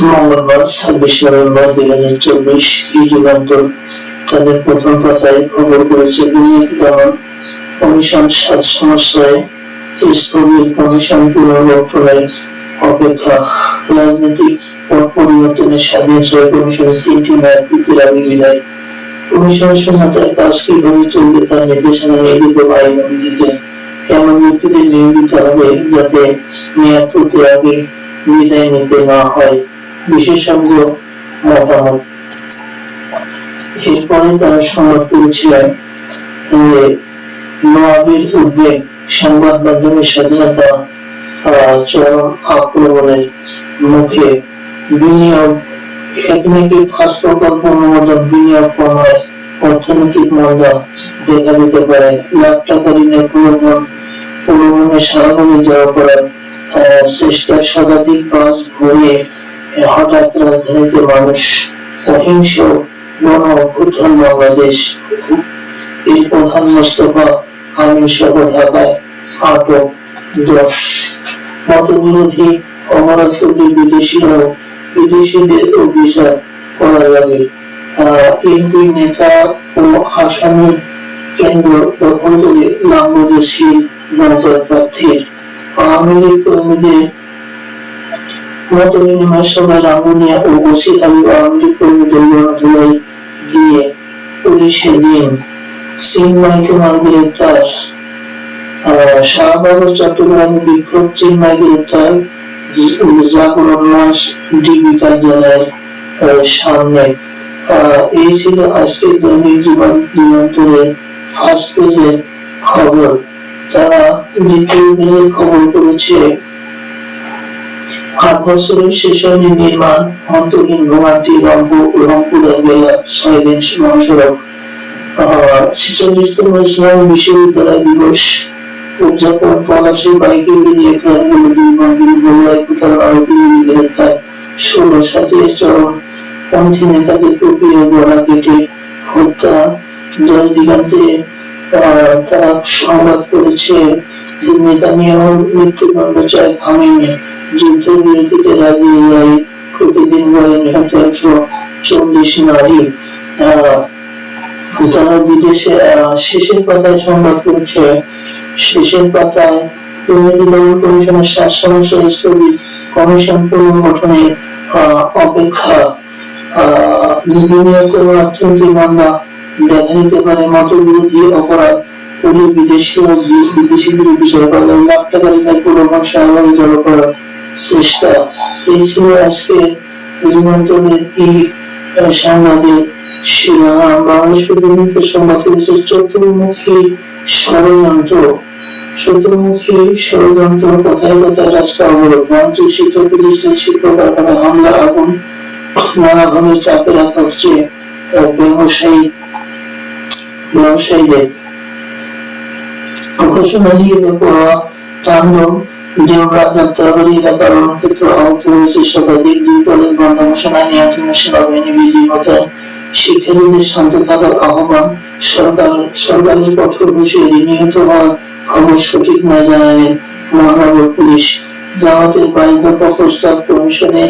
মঙ্গলবার 26 নভেম্বর 2024 যুগান্তর তাদের প্রথম পাতায় খবর করেছে দুর্নীতি দমন কমিশন 7 সমস্যায় স্থগিত কমিশন পুনর্গঠনের অপেক্ষা। রাজনৈতিক পট পরিবর্তনের স্বাধীন 6 কমিশনের 3টি মেয়াদ পূর্তির আগে বিদায়। কমিশন শূন্যতায় কাজ কিভাবে চলবে তার নির্দেশনা নির্মিত আইনবিধিতে এমন ব্যক্তিদের নিয়োজিত হবে যাতে মেয়াদ পূর্তির আগে বিদায় নিতে না হয়, বিশেষজ্ঞ মতামত। এরপরে তারা সংবাদ করেছিলেন যে নোয়াবির উদ্বেগ, সংবাদ মাধ্যমের স্বাধীনতা চরম আক্রমণের মুখে, বিনিয়োগ একমেকে 5 প্রকল্প অনুমোদন, বিনিয়োগ কমায়, অর্থনৈতিক মন্দা দেখা দিতে পারে, লাখ টাকা ঋণের প্রলোভনে শাহবাগে জড়ো করার চেষ্টার শতাধিক বাস ভরে হঠাৎ রাজধানীতে মানুষ, অহিংস গণ অভ্যুত্থান বাংলাদেশ, এর প্রধান মোস্তফা আমিন সহ ঢাকায় আটক 10, মতবিরোধী অপরাধ করলে বিদেশিদের বিচার করা যাবে, এমপি নেতা ও আসামি কেন্দ্র দখল করে লাঙ্গলে সিল নৌকার প্রার্থীর, আওয়ামী লীগ কর্মীদের মত বিনিময় সভায় রাঙ্গুনিয়া ও ওসি আলী আওয়ামী লীগ কর্মীদের গণধোলাই দিয়ে পুলিশের দিন, চিন্ময়কে মাল গ্রেপ্তার, শাহবাগ ও চট্টগ্রামে বিক্ষোভ, চিন্ময় গ্রেপ্তার জাগরণ মাস ডিবি কার্যালয়ের সামনে। এই ছিল আজকের দৈনিক যুগান্তরের ফার্স্ট পেজের খবর। তারা দ্বিতীয় পেজে খবর করেছে 8 বছরের শেষ হয়নি নির্মাণ, অন্তহীন ভোগান্তি রংপুরে গেল 6 লেন মহাসড়ক। 46তম ইসলামী বিশ্ববিদ্যালয় দিবস উদযাপন, পলাশী বাইকে বেরিয়ে প্রাণগুলো বিমানগুলো বগুড়ায় প্রতারণা আরোপী গ্রেপ্তার 16, সাথিয়ে চরম পন্থী নেতাকে কুপিয়ে গলা কেটে হত্যা। 10 দিগান্তে তারা সংবাদ করেছে নেতানিয়াহু মৃত্যুদণ্ড চায় খামেনি, যুদ্ধবিরতিতে রাজি ইসরায়েল, প্রতিদিন গড়ে নিহত 140 নারী। তারা বিদেশে শেষের পাতায় সংবাদ করেছে, শেষের পাতায় দুর্নীতি দমন কমিশনের 7 সমস্যা স্থগিত, কমিশন পুনর্গঠনের অপেক্ষা, বিনিয়োগ ও অর্থনৈতিক মন্দা দেখা দিতে পারে, মতবিরোধী অপরাধ করলে বিদেশিদের বিচার করা, লাখ টাকা ঋণের প্রলোভন শাহবাগে জড়ো করার চেষ্টা। এই ছিল আজকে যুগান্তরের এই সংবাদের শিরোনাম। বাংলাদেশ প্রতিনিধিত্ব সংবাদ করেছে চতুর্মুখী ষড়যন্ত্র, কথায় কথায় রাস্তা অবরোধ, ভাঙচুর, শিক্ষা প্রতিষ্ঠান, শিক্ষক কারখানা হামলা, আগুন, নানাভাবে চাপে রাখা হচ্ছে ব্যবসায়ীদের। ঘোষণা দিয়ে বেপরোয়া তাণ্ডব, দেওরা যাত্রাবাড়ি এলাকার রণক্ষেত্র আহত হয়েছে শতাধিক, 2 দলের বন্ধ ঘোষণা, নিয়ন্ত্রণে সেনাবাহিনী বিজিবি মোতায়েন, শিক্ষার্থীদের শান্ত থাকার আহ্বান, সরকারের কঠোর হুঁশিয়ারি, নিহত হওয়ার খবর সঠিক নয় জানালেন মহানগর পুলিশ। জামাতের 22 দফা প্রস্তাব কমিশনে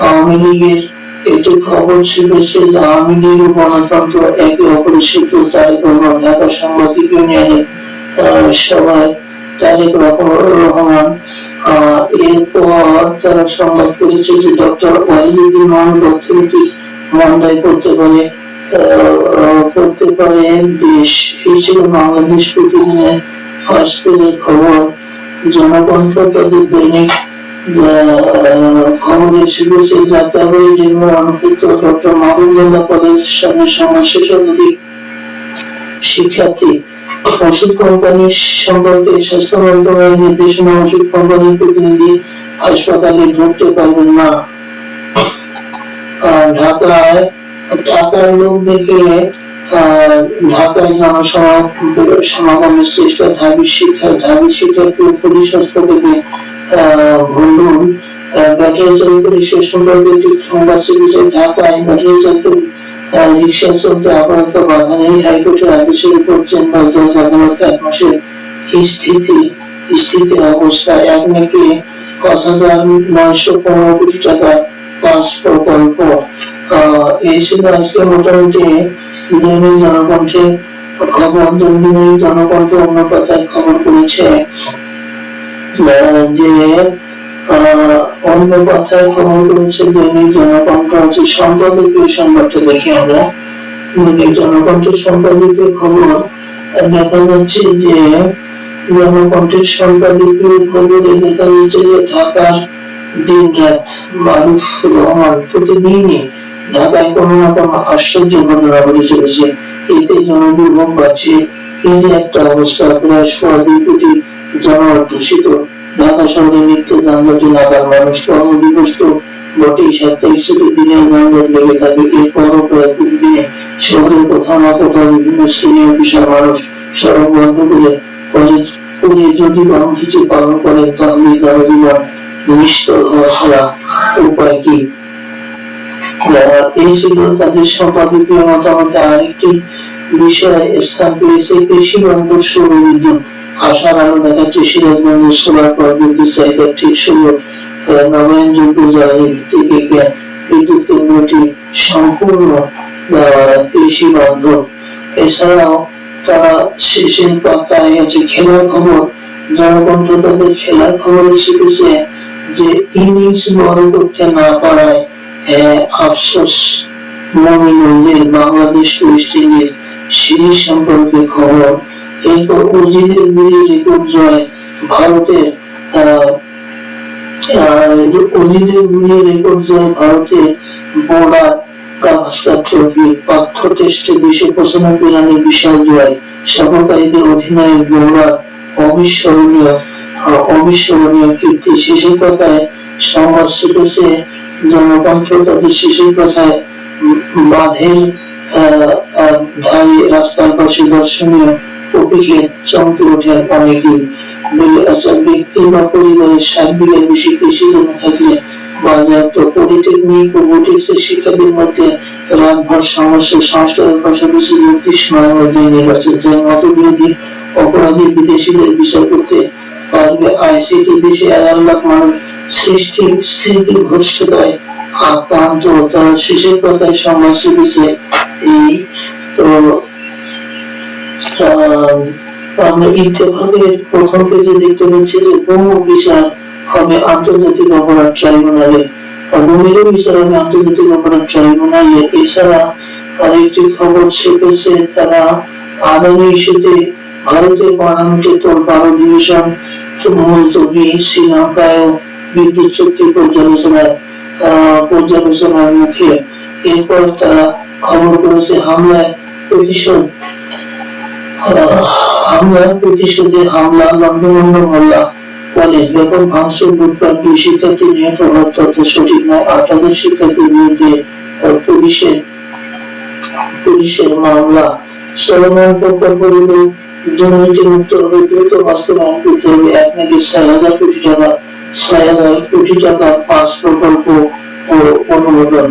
আওয়ামী লীগের একটি খবর ছিপেছে যে আওয়ামী লীগ ও গণতন্ত্র একে অপরের শত্রু। তারেক রহমান ঢাকা সাংবাদিক ইউনিয়নের সভায় তারেক রহমান। এরপর তারা সংবাদ করেছে যে ডক্টর ওয়াহিদুদ্দিন মাহমুদ অর্থনৈতিক মন্দায় পড়তে পারে দেশ। এই ছিল বাংলাদেশ প্রতিদিনের ফার্স্ট পেজের খবর। জনকণ্ঠ তাদের দৈনিক খবরের শিখেছে যাত্রাবাড়ি জেলার রণক্ষেত্র, ডক্টর মাহবুবুল্লাহ কলেজের সামনে সমাবেশে শতাধিক শিক্ষার্থী। ওষুধ কোম্পানি সম্পর্কে স্বাস্থ্য মন্ত্রণালয়ের নির্দেশনা, ওষুধ কোম্পানির প্রতিনিধি হাসপাতালে ঢুকতে পারবেন না। ঢাকায় টাকার লোক দেখে ঢাকায় জনসমাগমের চেষ্টা, ঢাবি শিক্ষার্থী ও পুলিশ হস্তক্ষেপে ভণ্ডুল। ব্যাটারি চালিত রিক্সা সম্পর্কে একটি সংবাদ ছিপেছে ঢাকায় ব্যাটারি চালিত রিক্সা চলতে আপাতত বাধা নেই, হাইকোর্টের আদেশের উপর চেম্বার জজ আদালত 1 মাসের স্থিতি অবস্থা। 1 মেকে 5,915 কোটি টাকা পাস প্রকল্প। এই ছিল আজকে মোটামুটি দৈনিক জনকণ্ঠের খবর। দৈনিক জনকণ্ঠে অন্য পাতায় খবর করেছে যে অন্য পাতায় খবর করেছে দৈনিক জনকণ্ঠ হচ্ছে সম্পাদকীয় সংবাদটা দেখি আমরা। দৈনিক জনকণ্ঠের সম্পাদকীয় খবর দেখা যাচ্ছে যে জনকণ্ঠের সম্পাদকীয় খবরে দেখা যাচ্ছে যে ঢাকার দিন রাত মারুফ রহমান প্রতিদিনই ঢাকায় কোনো না কোনো আশ্চর্য ঘটনা ঘটে চলেছে, এতে জনদুর্ভোগ বাড়ছে। এই যে একটা অবস্থা, প্রায় 2.5 কোটি জনঅধ্যুষিত ঢাকা শহরে নিত্য যানজটে নাগার মানুষ কর্মবিভক্ত বটেই, সাপ্তাহিক ছুটির দিনে যানজট লেগে থাকে। এরপরও প্রায় প্রতিদিনে শহরের কোথাও না কোথাও বিভিন্ন শ্রেণীর বিশাল মানুষ সড়ক বন্ধ করে যদি কর্মসূচি পালন করেন তাহলে জনজীবন নিশ্চল হওয়া ছাড়া উপায় কি? এই ছিল তাদের সম্পাদকীয় মতামতে। আরেকটি বিষয় স্থান পেয়েছে কৃষি বান্ধব সৌর বিদ্যুৎ। আশার আলো দেখাচ্ছে সিরাজগঞ্জের সোলার পাওয়ার বিদ্যুৎ চাহিদা ঠিক নবায়নযোগ্য জ্বালানি ভিত্তিক বিদ্যুৎ কেন্দ্রটি সম্পূর্ণ কৃষি বান্ধব। এছাড়াও তারা শেষের পাতায় আছে খেলার খবর। জনকণ্ঠ তাদের খেলার খবরে শিখেছে যে ইনিংস বড় করতে না পারায় আফসোস মমিনুলদের। বাংলাদেশ ওয়েস্ট ইন্ডিজ সিরিজ সম্পর্কে খবর। এরপর অজিদের বিরুদ্ধে রেকর্ড জয় ভারতের। অজিদের বিরুদ্ধে রেকর্ড জয় ভারতের বর্ডার গাভাস্কার ট্রফি। পার্থ টেস্টে 295 রানের বিশাল জয়। সফরকারীদের অধিনায়ক বর্ডার অবিস্মরণীয় কীর্তি। শেষের কথায় সংবাদ শিখেছে জনকণ্ঠ তাদের শেষের কথায় বাঁধের ধারে রাস্তার পাশে দর্শনীয় কপিকে চমকে ওঠেন অনেকেই। ব্যক্তি বা পরিবারের 60 বিঘার বেশি কৃষি জমি থাকলে বাজেয়াপ্ত। পলিটেকনিক ও বোটিক্সের শিক্ষার্থীর মধ্যে রাতভর সমস্যা। সংস্কারের পাশাপাশি 30 মাসের মধ্যে নির্বাচন। যে মতবিরোধী অপরাধী বিদেশিদের বিচার করতে পারবে আইসিটি। দেশে 11 লাখ মানুষ স্মৃতিভ্রষ্টতায় আক্রান্ত। তার শেষের কথায় সমাজ শিখেছে এই। তো আমরা ইত্তেফাকের প্রথম পেজে দেখতে পাচ্ছি যে বহু বিচার হবে আন্তর্জাতিক অপরাধ ট্রাইব্যুনালে। ভূমিরও বিচার হবে আন্তর্জাতিক অপরাধ ট্রাইব্যুনালে। এছাড়া আরেকটি খবর শিখেছে তারা আদানি ইস্যুতে ভারতের পার্লামেন্টে তোর 12 ডিভিশন মুলতবি। শ্রীলঙ্কায় বিদ্যুৎ চুক্তি পর্যালোচনার মুখে। এরপর তারা খবর করেছে হামলার প্রতিশোধে হামলা লন্ডন মোল্লা কলেজ। ব্যাপক ভাঙচুর। বুধবার 2 শিক্ষার্থী নিহত হওয়ার তথ্য সঠিক নয়। 8000 শিক্ষার্থীর বিরুদ্ধে পুলিশের মামলা। চলমান প্রকল্পগুলো দুর্নীতিমুক্ত হবে, দ্রুত বাস্তবায়ন করতে হবে। এক নাকি 6,000 কোটি টাকা 5 প্রকল্প ও অনুমোদন।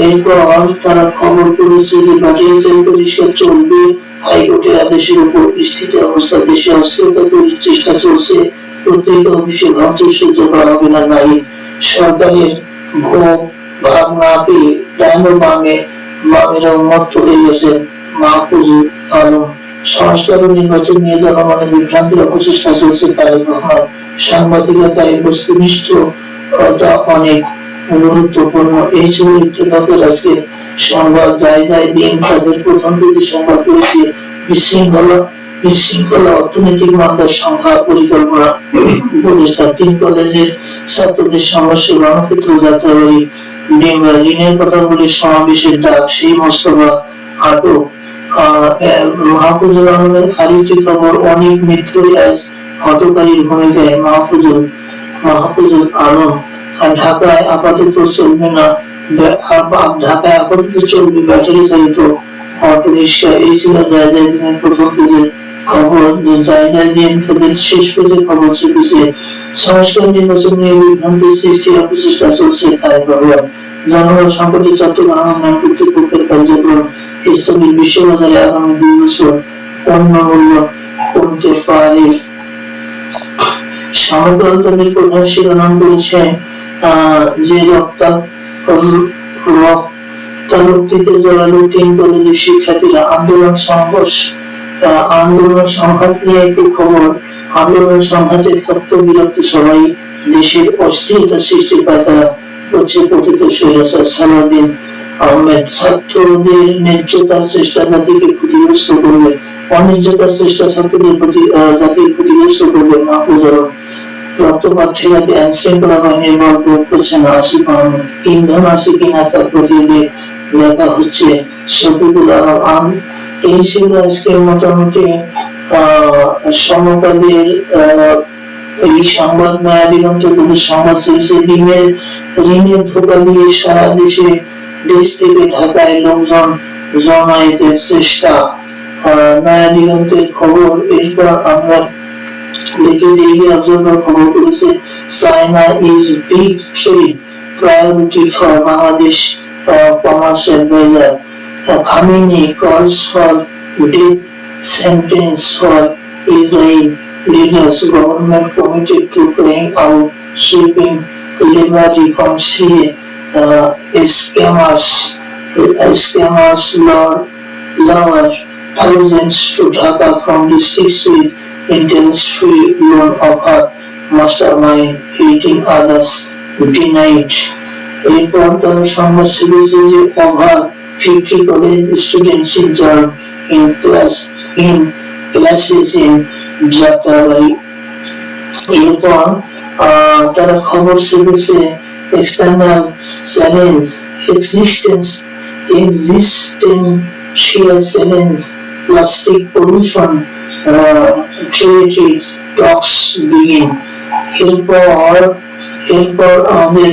এরপর তারা খবর করেছে যে ব্যাটারি চালিত রিক্সা চলবে। হাইকোর্টের আদেশের উপর স্থিতি অবস্থা। দেশে অস্থিরতা তৈরির চেষ্টা চলছে। পত্রিকা অফিসে ভাঙচুর সহ্য করা হবে না। নাই সরকারের ভোগ ভাগ না পেয়ে বামেরা উন্মত্ত হয়ে গেছে। মাহফুজুল আলম। সংস্কার ও নির্বাচন নিয়ে জনমনে বিভ্রান্তির অপচেষ্টা চলছে। তারেক রহমান। সাংবাদিকতায় বস্তুনিষ্ঠতা অনেক গুরুত্বপূর্ণ। এই ছিল ইত্তেফাকের আজকে সংবাদ। যাই দিন তাদের প্রথম পেজে সংবাদ করেছে বিশৃঙ্খলা অর্থনৈতিক মামলার সংখ্যা পরিকল্পনা উপদেষ্টা। 3 কলেজের ছাত্রদের সমস্যা। রণক্ষেত্র যাত্রাবাড়ি ঋণের কথা বলে সমাবেশের ডাক। সেই মোস্তফা আটক। মাহফুজুল আলমের আরেকটি খবর। অনেক মিত্রই আজ হতকারীর ভূমিকায়। মাহফুজুল আলম। ঢাকায় আপাতত চলবে ব্যাটারি চালিত অটো রিক্সা। এই ছিল দিনের প্রথম পেজের খবর। দিন তাদের শেষ পেজে খবর শিখেছে সংস্কার নির্বাচন নিয়ে বিভ্রান্তির সৃষ্টির অপচেষ্টা চলছে। তারেক রহমান। জনগণ সংকটে চট্টগ্রাম উন্নয়ন কর্তৃপক্ষের কার্যক্রম স্থগিত। বিশ্ববাজারে আগামী 2 বছর পণ্য মূল্য কমতে পারে। সমকাল তাদের প্রধান শিরোনাম করেছে যে রক্তারক্তিতে জড়ালো 3 কলেজের শিক্ষার্থীরা আন্দোলন সংঘাত নিয়ে একটি খবর। আন্দোলন সংঘাতের তত্ত্ব বিরক্ত সবাই দেশের অস্থিরতা সৃষ্টির পায়তারা করছে পতিত স্বৈরাচার সালাউদ্দিন আহমেদ। ছাত্রদের ন্যায্যতার চেষ্টা জাতিকে ক্ষতিগ্রস্ত করবে, অন্যায্যতার চেষ্টা ছাত্রদের জাতিকে ক্ষতিগ্রস্ত করবে। মাহফুজ আলম রক্তপাত ঠেকাতে আইন শৃঙ্খলা বাহিনীর বল প্রয়োগ করছেন আসিফ আহমেদ। ইন্ধন আছে কিনা তার প্রতিদিন দেখা হচ্ছে শফিকুল আলম। এই ছিল আজকে মোটামুটি সমকালের এই সংবাদ। নয়াদিগন্ত সংবাদ চলছে ঋণের ধোকা দিয়ে সারা দেশ থেকে ঢাকায় লোকজন জমায়েতের চেষ্টা, নয়াদিগন্তের খবর। এরপর আমরা দেখি ডেইলি অবজারভার খবর করেছে China is big trade priority for Bangladesh commerce adviser. Khamenei calls for death sentence for Israel leaders. Government committed to carrying out sweeping labor reform. See scammers lower thousands to Dhaka from districts with interest-free loan offer. Mastermind hitting others denied. এরপর তারা সংবাদ ছিল যে over 50 college students injured in clashes in Jatrabari. এরপর তারা খবর ছেড়েছে external challenge, existential challenge, plastic pollution, treaty talks begin. এরপর আমাদের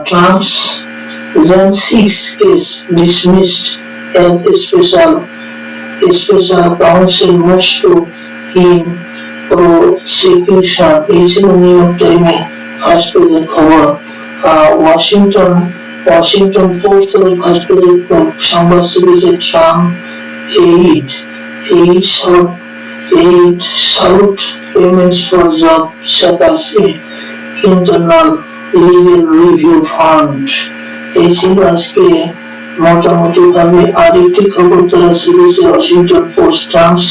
Trump's Jan 6 case dismissed as special counsel moves to in prosecution. এই ছিল নিউ ইয়র্ক টাইমে ফার্স্ট পেজের খবর। ওয়াশিংটন পোস্ট এর ফার্স্ট পেজের সংবাদ ছিল Trump sought payments for job seekers internal legal review fund. এই ছিল আজকে মোটামুটি ভাবে। আরেকটি খবর তারা ছিল ওয়াশিংটন পোস্ট ট্রাম্পস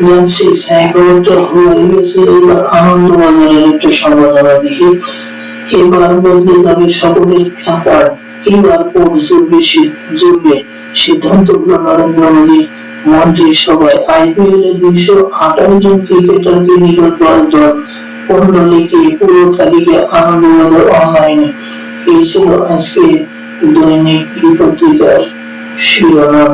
জানসিস। খবরটা হয়ে গেছে। এবার আনন্দবাজারের একটা সংবাদ আমরা দেখি। এবার বদলে যাবে সকলের খাতার, এবার কোড জুড়বে সিদ্ধান্ত হলো নরেন্দ্র মোদী মন্ত্রিসভায়। IPL এ 228 জন ক্রিকেটারকে নিল 10 দল, 10 দলকে পুরো তালিকা আনন্দবাজার অনলাইনে। এই ছিল আজকে দৈনিক পত্রিকার শিরোনাম।